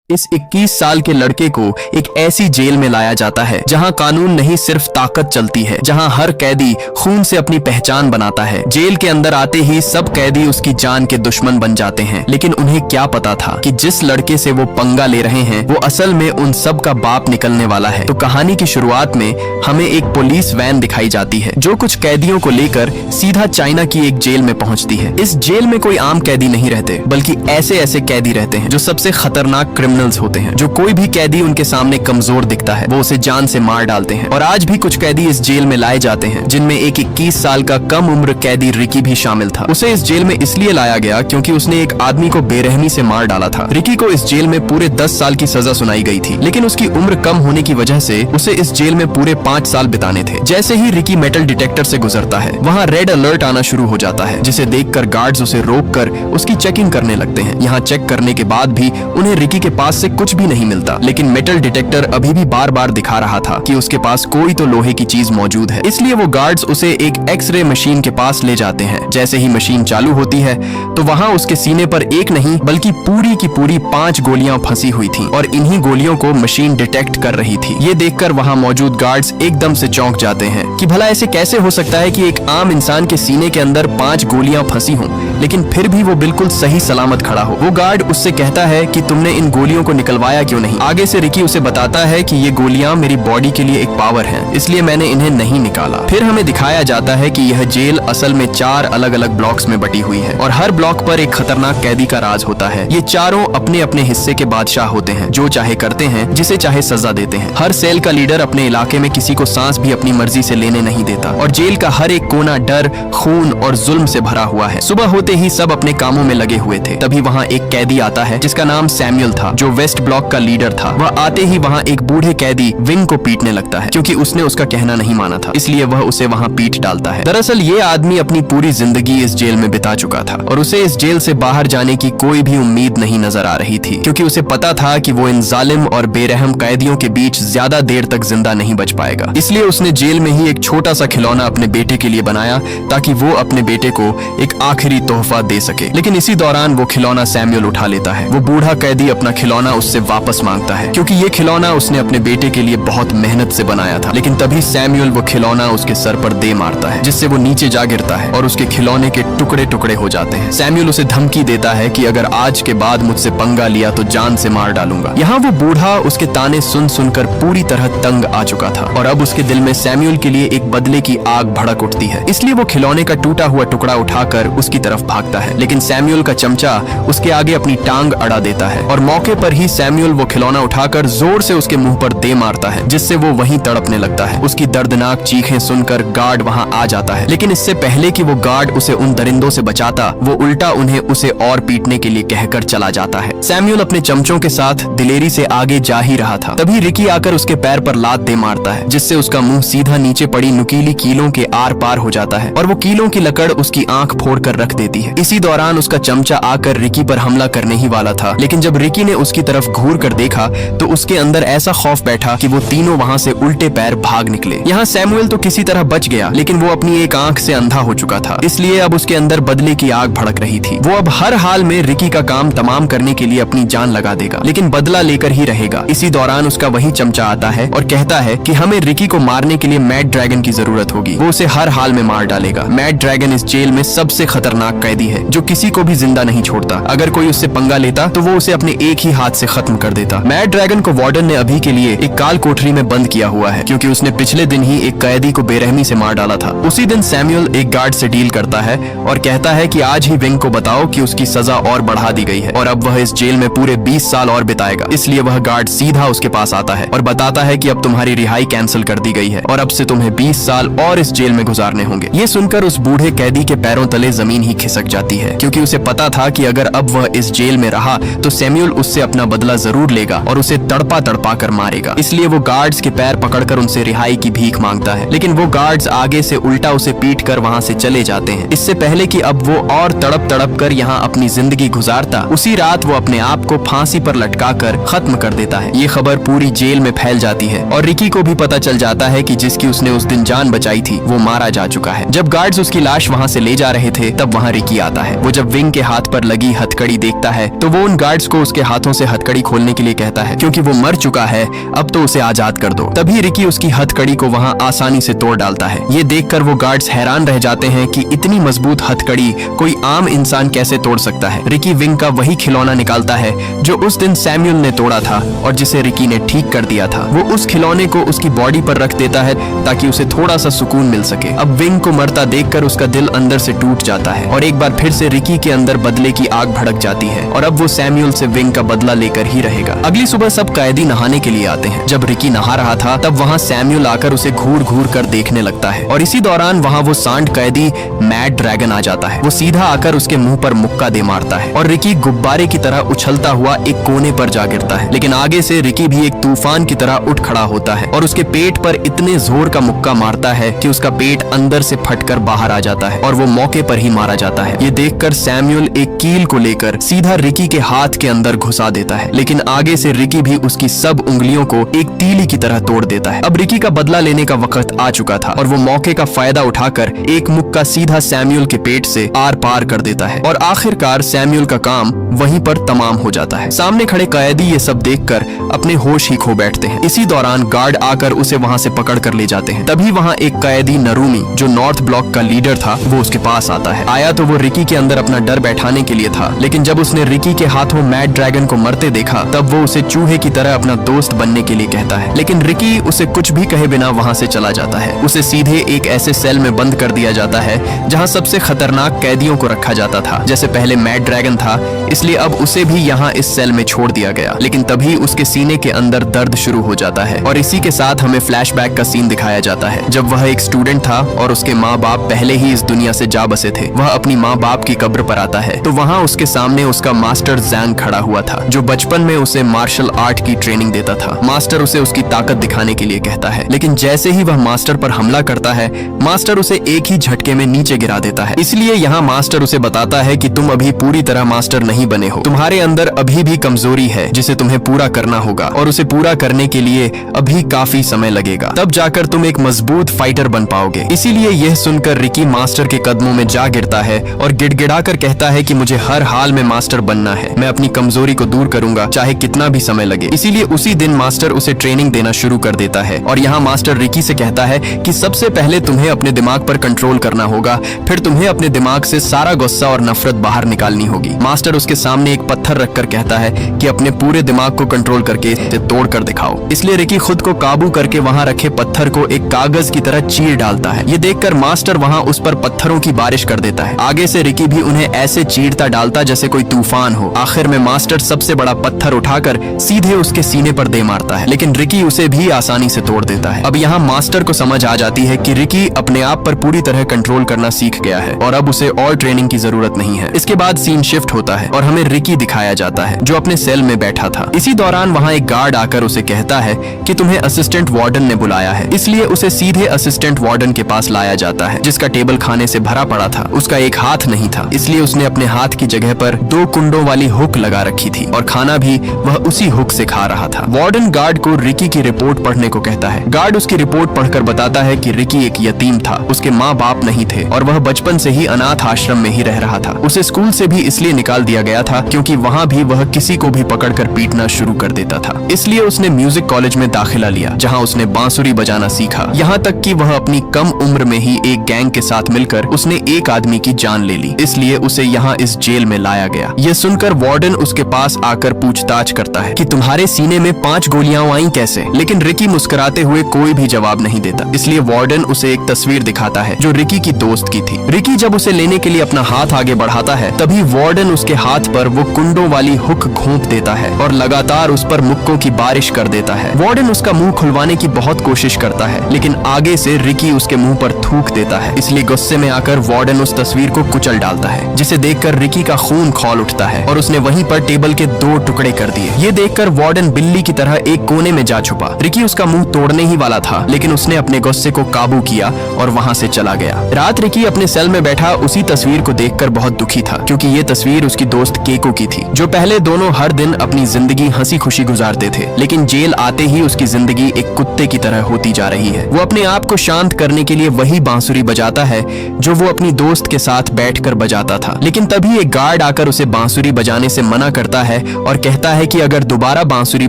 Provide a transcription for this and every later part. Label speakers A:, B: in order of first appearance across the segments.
A: इस 21 साल के लड़के को एक ऐसी जेल में लाया जाता है जहां कानून नहीं सिर्फ ताकत चलती है, जहां हर कैदी खून से अपनी पहचान बनाता है। जेल के अंदर आते ही सब कैदी उसकी जान के दुश्मन बन जाते हैं, लेकिन उन्हें क्या पता था कि जिस लड़के से वो पंगा ले रहे हैं वो असल में उन सब का बाप निकलने वाला है। तो कहानी की शुरुआत में हमें एक पुलिस वैन दिखाई जाती है जो कुछ कैदियों को लेकर सीधा चाइना की एक जेल में पहुंचती है। इस जेल में कोई आम कैदी नहीं रहते, बल्कि ऐसे ऐसे कैदी रहते हैं जो सबसे खतरनाक क्रिमिनल्स होते हैं। जो कोई भी कैदी उनके सामने कमजोर दिखता है वो उसे जान से मार डालते हैं। और आज भी कुछ कैदी इस जेल में लाए जाते हैं, जिनमें एक 21 साल का कम उम्र कैदी रिकी भी शामिल था। उसे इस जेल में इसलिए लाया गया क्योंकि उसने एक आदमी को बेरहमी से मार डाला था। रिकी को इस जेल में पूरे 10 साल की सजा सुनाई गई थी, लेकिन उसकी उम्र कम होने की वजह से उसे इस जेल में पूरे 5 साल बिताने थे। जैसे ही रिकी मेटल डिटेक्टर से गुजरता है, वहाँ रेड अलर्ट आना शुरू हो जाता है, जिसे देखकर गार्ड्स उसे रोककर उसकी चेकिंग करने लगते हैं। यहाँ चेक करने के बाद भी उन्हें रिकी के पास से कुछ भी नहीं मिलता, लेकिन मेटल डिटेक्टर अभी भी बार बार दिखा रहा था कि उसके पास कोई तो लोहे की चीज मौजूद है। इसलिए वो गार्ड्स उसे एक एक्सरे मशीन के पास ले जाते हैं। जैसे ही मशीन चालू होती है तो वहाँ उसके सीने पर एक नहीं बल्कि पूरी की पूरी 5 गोलियां फंसी हुई थी और इन्हीं गोलियों को मशीन डिटेक्ट कर रही थी। ये देखकर वहाँ मौजूद गार्ड्स एकदम से चौंक जाते हैं कि भला ऐसे कैसे हो सकता है कि एक आम इंसान के सीने के अंदर 5 गोलियां फंसी हों, लेकिन फिर भी वो बिल्कुल सही सलामत खड़ा हो। वो गार्ड उससे कहता है कि तुमने इन गोलियों को निकलवाया क्यों नहीं। आगे से रिकी उसे बताता है कि ये गोलियां मेरी बॉडी के लिए एक पावर है, इसलिए मैंने इन्हें नहीं निकाला। फिर हमें दिखाया जाता है कि यह जेल असल में 4 अलग अलग ब्लॉक्स में बटी हुई है और हर ब्लॉक पर एक खतरनाक कैदी का राज होता है। ये चारों अपने अपने हिस्से के बादशाह होते हैं, जो चाहे करते हैं, जिसे चाहे सजा देते हैं। हर सेल का लीडर अपने इलाके में किसी को सांस भी अपनी मर्जी से लेने नहीं देता और जेल का हर एक कोना डर, खून और जुल्म से भरा हुआ है। सुबह होते ही सब अपने कामों में लगे हुए थे। तभी वहाँ एक कैदी आता है जिसका नाम सैमुअल था, जो वेस्ट ब्लॉक का लीडर था। वह आते ही वहाँ एक बूढ़े कैदी विंग को पीटने लगता है, क्योंकि उसने उसका कहना नहीं माना था, इसलिए वह उसे वहाँ पीट डालता है। दरअसल ये आदमी अपनी पूरी जिंदगी इस जेल में बिता चुका था और उसे इस जेल से बाहर जाने की कोई भी उम्मीद नहीं नजर आ रही थी, क्योंकि उसे पता था कि वो इन जालिम और बेरहम कैदियों के बीच ज्यादा देर तक जिंदा नहीं बच पाएगा। इसलिए उसने जेल में ही एक छोटा सा खिलौना अपने बेटे के लिए बनाया, ताकि वो अपने बेटे को एक आखिरी तोहफा दे सके। लेकिन इसी दौरान वो खिलौना सैमुअल उठा लेता है। वो बूढ़ा कैदी अपना खिलौना उससे वापस मांगता है, क्योंकि ये खिलौना उसने अपने बेटे के लिए बहुत मेहनत से बनाया था। लेकिन तभी सैमुअल वो खिलौना उसके सर पर दे मारता है, जिससे वो नीचे जा गिरता है और उसके खिलौने के टुकड़े टुकड़े हो जाते हैं। सैमुअल उसे धमकी देता है कि अगर आज के बाद मुझसे पंगा लिया तो जान से मार डालूंगा। यहाँ वो बूढ़ा उसके ताने सुन सुनकर पूरी तरह तंग आ चुका था और अब उसके दिल में सैमुअल के लिए एक बदले की आग भड़क उठती है। इसलिए वो खिलौने का टूटा हुआ टुकड़ा उठाकर उसकी तरफ भागता है, लेकिन सैमुअल का चमचा उसके आगे अपनी टांग अड़ा देता है और मौके पर ही सैमुअल वो खिलौना उठाकर जोर से उसके मुंह पर दे मारता है, जिससे वो वहीं तड़पने लगता है। उसकी दर्दनाक चीखें सुनकर गार्ड वहां आ जाता है, लेकिन इससे पहले कि वो गार्ड उसे उन दरिंदों से बचाता, वो उल्टा उन्हें उसे और पीटने के लिए कहकर चला जाता है। सैमुअल अपने चमचों के साथ दिलेरी से आगे जा ही रहा था, तभी रिकी आकर उसके पैर पर लात दे मारता है, जिससे उसका मुंह सीधा नीचे पड़ी नुकीली कीलों के आर पार हो जाता है और वो कीलों की लकड़ उसकी आंख फोड़ कर रख देती है। इसी दौरान उसका चमचा आकर रिकी पर हमला करने ही वाला था, लेकिन जब रिकी ने उसकी तरफ घूर कर देखा तो उसके अंदर ऐसा खौफ बैठा कि वो तीनों वहां से उल्टे पैर भाग निकले। यहाँ सैमुअल तो किसी तरह बच गया, लेकिन वो अपनी एक आंख से अंधा हो चुका था, इसलिए अब उसके अंदर बदले की आग भड़क रही थी। वो अब हर हाल में रिकी का काम तमाम करने के लिए अपनी जान लगा देगा, लेकिन बदला लेकर ही रहेगा। इसी दौरान उसका वही चमचा आता है और कहता है कि हमें रिकी को मारने के लिए मैड ड्रैगन की जरूरत होगी, वो उसे हर हाल में मार डालेगा। मैड ड्रैगन इस जेल में सबसे खतरनाक कैदी है, जो किसी को भी जिंदा नहीं छोड़ता। अगर कोई उससे पंगा लेता तो वो उसे अपने एक ही हाथ से खत्म कर देता। मैड ड्रैगन को वार्डन ने अभी के लिए एक काल कोठरी में बंद किया हुआ है, क्योंकि उसने पिछले दिन ही एक कैदी को बेरहमी से मार डाला था। उसी दिन सैमुअल एक गार्ड से डील करता है और कहता है कि आज ही विंग को बताओ कि उसकी सजा और बढ़ा दी गई है और अब वह इस जेल में पूरे 20 साल और बिताएगा। इसलिए वह गार्ड सीधा उसके पास आता है और बताता है कि अब तुम्हारी रिहाई कैंसिल कर दी गई है और अब से तुम्हें 20 साल और इस जेल में गुजारने होंगे। ये सुनकर उस बूढ़े कैदी के पैरों तले जमीन ही खिसक जाती है, क्योंकि उसे पता था कि अगर अब वह इस जेल में रहा तो सैमुअल उससे अपना बदला जरूर लेगा और उसे तड़पा तड़पा कर मारेगा। इसलिए वो गार्ड्स के पैर पकड़कर उनसे रिहाई की भीख मांगता है, लेकिन वो गार्ड्स आगे से उल्टा उसे पीट कर वहाँ से चले जाते हैं। इससे पहले कि अब वो और तड़प तड़प कर यहाँ अपनी जिंदगी गुजारता, उसी रात वो अपने आप को फांसी पर लटकाकर खत्म कर देता है। ये खबर पूरी जेल में फैल जाती है और रिकी को भी पता चल जाता है कि जिसकी उसने उस दिन जान बचाई थी वो मारा जा चुका है। जब गार्ड्स उसकी लाश वहाँ से ले जा रहे थे तब वहाँ रिकी आता है। वो जब विंग के हाथ पर लगी हथकड़ी देखता है तो वो उन गार्ड्स को उसके हाथों उसे हथकड़ी खोलने के लिए कहता है क्योंकि वो मर चुका है, अब तो उसे आजाद कर दो। तभी रिकी उसकी हथकड़ी को वहाँ आसानी से तोड़ डालता है। ये देखकर वो गार्ड्स हैरान रह जाते हैं कि इतनी मजबूत हथकड़ी कोई आम इंसान कैसे तोड़ सकता है। रिकी विंग का वही खिलौना निकालता है जो उस दिन सैमुअल ने तोड़ा था और जिसे रिकी ने ठीक कर दिया था। वो उस खिलौने को उसकी बॉडी पर रख देता है ताकि उसे थोड़ा सा सुकून मिल सके। अब विंग को मरता देखकर उसका दिल अंदर से टूट जाता है और एक बार फिर से रिकी के अंदर बदले की आग भड़क जाती है और अब वो सैमुअल से विंग का बदला लेकर ही रहेगा। अगली सुबह सब कैदी नहाने के लिए आते हैं। जब रिकी नहा रहा था तब वहाँ सैमुअल आकर उसे घूर घूर कर देखने लगता है और इसी दौरान वहाँ वो सांड कैदी मैड ड्रैगन आ जाता है। वो सीधा आकर उसके मुंह पर मुक्का दे मारता है और रिकी गुब्बारे की तरह उछलता हुआ एक कोने पर जा गिरता है। लेकिन आगे से रिकी भी एक तूफान की तरह उठ खड़ा होता है और उसके पेट पर इतने जोर का मुक्का मारता है कि उसका पेट अंदर से फटकर बाहर आ जाता है और वो मौके पर ही मारा जाता है। ये देखकर सैमुअल एक कील को लेकर सीधा रिकी के हाथ के अंदर घुसा देता है, लेकिन आगे से रिकी भी उसकी सब उंगलियों को एक तीली की तरह तोड़ देता है। अब रिकी का बदला लेने का वक्त आ चुका था और वो मौके का फायदा उठाकर एक मुक्का सीधा सैमुअल के पेट से आर पार कर देता है और आखिरकार सैमुअल का काम वहीं पर तमाम हो जाता है। सामने खड़े कैदी ये सब देखकर अपने होश ही खो बैठते हैं। इसी दौरान गार्ड आकर उसे वहां से पकड़ कर ले जाते हैं। तभी वहां एक कैदी नरूमी जो नॉर्थ ब्लॉक का लीडर था वो उसके पास आता है। आया तो वो रिकी के अंदर अपना डर बैठाने के लिए था, लेकिन जब उसने रिकी के हाथों मैड ड्रैगन को मरते देखा तब वो उसे चूहे की तरह अपना दोस्त बनने के लिए कहता है। लेकिन रिकी उसे कुछ भी कहे बिना वहां से चला जाता है। उसे सीधे एक ऐसे सेल में बंद कर दिया जाता है जहाँ सबसे खतरनाक कैदियों को रखा जाता था। जैसे पहले मैड ड्रैगन था इसलिए अब उसे भी यहाँ इस सेल में छोड़ दिया गया। लेकिन तभी उसके सीने के अंदर दर्द शुरू हो जाता है और इसी के साथ हमें फ्लैशबैक का सीन दिखाया जाता है जब वह एक स्टूडेंट था और उसके माँ बाप पहले ही इस दुनिया से जा बसे थे। वह अपनी माँ बाप की कब्र पर आता है तो वहाँ उसके सामने उसका मास्टर जैंग खड़ा हुआ था जो बचपन में उसे मार्शल आर्ट की ट्रेनिंग देता था। मास्टर उसे उसकी ताकत दिखाने के लिए कहता है, लेकिन जैसे ही वह मास्टर पर हमला करता है मास्टर उसे एक ही झटके में नीचे गिरा देता है। इसलिए यहाँ मास्टर उसे बताता है कि तुम अभी पूरी तरह मास्टर नहीं बने हो, तुम्हारे अंदर अभी भी कमजोरी है जिसे तुम्हें पूरा करना होगा और उसे पूरा करने के लिए अभी काफी समय लगेगा, तब जाकर तुम एक मजबूत फाइटर बन पाओगे। इसीलिए यह सुनकर रिकी मास्टर के कदमों में जा गिरता है और गिड़गिड़ाकर कहता है कि मुझे हर हाल में मास्टर बनना है, मैं अपनी कमजोरी को दूर करूंगा चाहे कितना भी समय लगे। इसीलिए उसी दिन मास्टर उसे ट्रेनिंग देना शुरू कर देता है और यहाँ मास्टर रिकी से कहता है कि सबसे पहले तुम्हें अपने दिमाग पर कंट्रोल करना होगा, फिर तुम्हें अपने दिमाग से सारा गुस्सा और नफरत बाहर निकालनी होगी। मास्टर उसके सामने एक पत्थर रखकर कहता है कि अपने पूरे दिमाग को कंट्रोल करके इसे तोड़ कर दिखाओ। इसलिए रिकी खुद को काबू करके वहाँ रखे पत्थर को एक कागज की तरह चीर डालता है। ये देखकर मास्टर वहाँ उस पर पत्थरों की बारिश कर देता है। आगे से रिकी भी उन्हें ऐसे चीरता डालता जैसे कोई तूफान हो। आखिर में मास्टर सबसे बड़ा पत्थर उठाकर सीधे उसके सीने पर दे मारता है, लेकिन रिकी उसे भी आसानी से तोड़ देता है। अब यहाँ मास्टर को समझ आ जाती है कि रिकी अपने आप पर पूरी तरह कंट्रोल करना सीख गया है और अब उसे और ट्रेनिंग की जरूरत नहीं है। इसके बाद सीन शिफ्ट होता है और हमें रिकी दिखाया जाता है जो अपने सेल में बैठा था। इसी दौरान वहाँ एक गार्ड आकर उसे कहता है कि तुम्हें असिस्टेंट वार्डन ने बुलाया है, इसलिए उसे सीधे असिस्टेंट वार्डन के पास लाया जाता है जिसका टेबल खाने से भरा पड़ा था। उसका एक हाथ नहीं था, इसलिए उसने अपने हाथ की जगह पर 2 कुंडों वाली हुक लगा रखी थी और खाना भी वह उसी हुक से खा रहा था। वार्डन गार्ड को रिकी की रिपोर्ट पढ़ने को कहता है। गार्ड उसकी रिपोर्ट पढ़कर बताता है कि रिकी एक यतीम था, उसके माँ बाप नहीं थे और वह बचपन से ही अनाथ आश्रम में ही रह रहा था। उसे स्कूल से भी इसलिए निकाल दिया गया था क्योंकि वहाँ भी वह किसी को भी पकड़कर पीटना शुरू कर देता था। इसलिए उसने म्यूजिक कॉलेज में दाखिला लिया जहाँ उसने बांसुरी बजाना सीखा। यहाँ तक कि वह अपनी कम उम्र में ही एक गैंग के साथ मिलकर उसने एक आदमी की जान ले ली, इसलिए उसे यहाँ इस जेल में लाया गया। यह सुनकर वार्डन उसके पास आकर पूछताछ करता है कि तुम्हारे सीने में 5 गोलियां आई कैसे, लेकिन रिकी मुस्कुराते हुए कोई भी जवाब नहीं देता। इसलिए वार्डन उसे एक तस्वीर दिखाता है जो रिकी की दोस्त की थी। रिकी जब उसे लेने के लिए अपना हाथ आगे बढ़ाता है तभी वार्डन उसके हाथ पर वो कुंडों वाली हुक घोंप देता है और लगातार उस पर मुक्कों की बारिश कर देता है। वार्डन उसका मुंह खुलवाने की बहुत कोशिश करता है, लेकिन आगे से रिकी उसके मुंह पर थूक देता है। इसलिए गुस्से में आकर वार्डन उस तस्वीर को कुचल डालता है, जिसे देखकर रिकी का खून खौल उठता है और उसने वहीं पर टेबल के 2 टुकड़े कर दिए। ये देखकर वार्डन बिल्ली की तरह एक कोने में जा छुपा। रिकी उसका मुंह तोड़ने ही वाला था, लेकिन उसने अपने गुस्से को काबू किया और वहाँ से चला गया। रात रिकी अपने सेल में बैठा उसी तस्वीर को देखकर बहुत दुखी था, क्योंकि ये तस्वीर उसकी दोस्त केको की थी, जो पहले दोनों हर दिन अपनी जिंदगी हंसी खुशी गुजारते थे, लेकिन जेल आते ही उसकी जिंदगी एक कुत्ते की तरह होती जा रही है। वो अपने आप को शांत करने के लिए वही बांसुरी बजाता है जो वो अपनी दोस्त के साथ बैठकर बजाता था, लेकिन तभी एक गार्ड आकर उसे बांसुरी बजाने से मना करता है और कहता है कि अगर दोबारा बांसुरी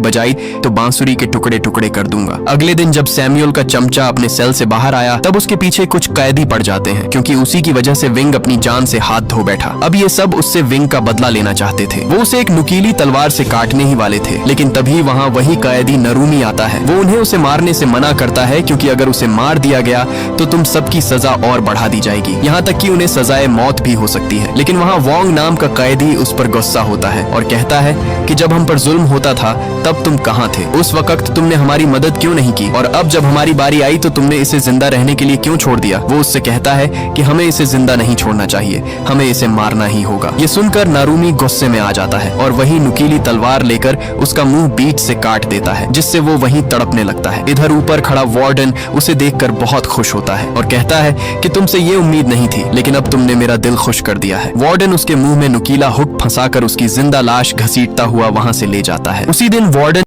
A: बजाई तो बांसुरी के टुकड़े टुकड़े कर दूंगा। अगले दिन जब सैमुअल का चमचा अपने सेल से बाहर आया तब उसके पीछे कुछ कैदी पड़ जाते हैं, क्योंकि उसी की वजह से विंग अपनी जान से हाथ धो बैठा। अब ये सब उससे विंग का बदला लेना चाहते थे। वो उसे एक नुकीली तलवार से काटने ही वाले थे, लेकिन तभी वहाँ वही कैदी नरूमी आता है। वो उन्हें उसे मारने से मना करता है, क्योंकि अगर उसे मार दिया गया तो तुम सबकी सजा और बढ़ा दी जाएगी, यहाँ तक कि उन्हें सजाए मौत भी हो सकती है। लेकिन वहाँ वोंग नाम का कैदी उस पर गुस्सा होता है और कहता है कि जब हम पर जुल्म होता था तब तुम कहाँ थे? उस वक्त तुमने हमारी मदद क्यों नहीं की? और अब जब हमारी बारी आई तो तुमने इसे जिंदा रहने के लिए क्यों छोड़ दिया? वो उससे कहता है कि हमें इसे जिंदा नहीं छोड़ना चाहिए, हमें इसे मारना ही होगा। ये सुनकर नारुमी गुस्से में आ जाता है और वही नुकीली तलवार लेकर उसका मुंह बीच से काट देता है, जिससे वो वहीं तड़पने लगता है। इधर ऊपर खड़ा वार्डन उसे देखकर बहुत खुश होता है और कहता है कि तुमसे ये उम्मीद नहीं थी, लेकिन अब तुमने मेरा दिल खुश कर दिया है। वार्डन उसके मुंह में नुकीला हुक फंसाकर उसकी जिंदा लाश घसीटता हुआ वहां से ले जाता है। उसी दिन वार्डन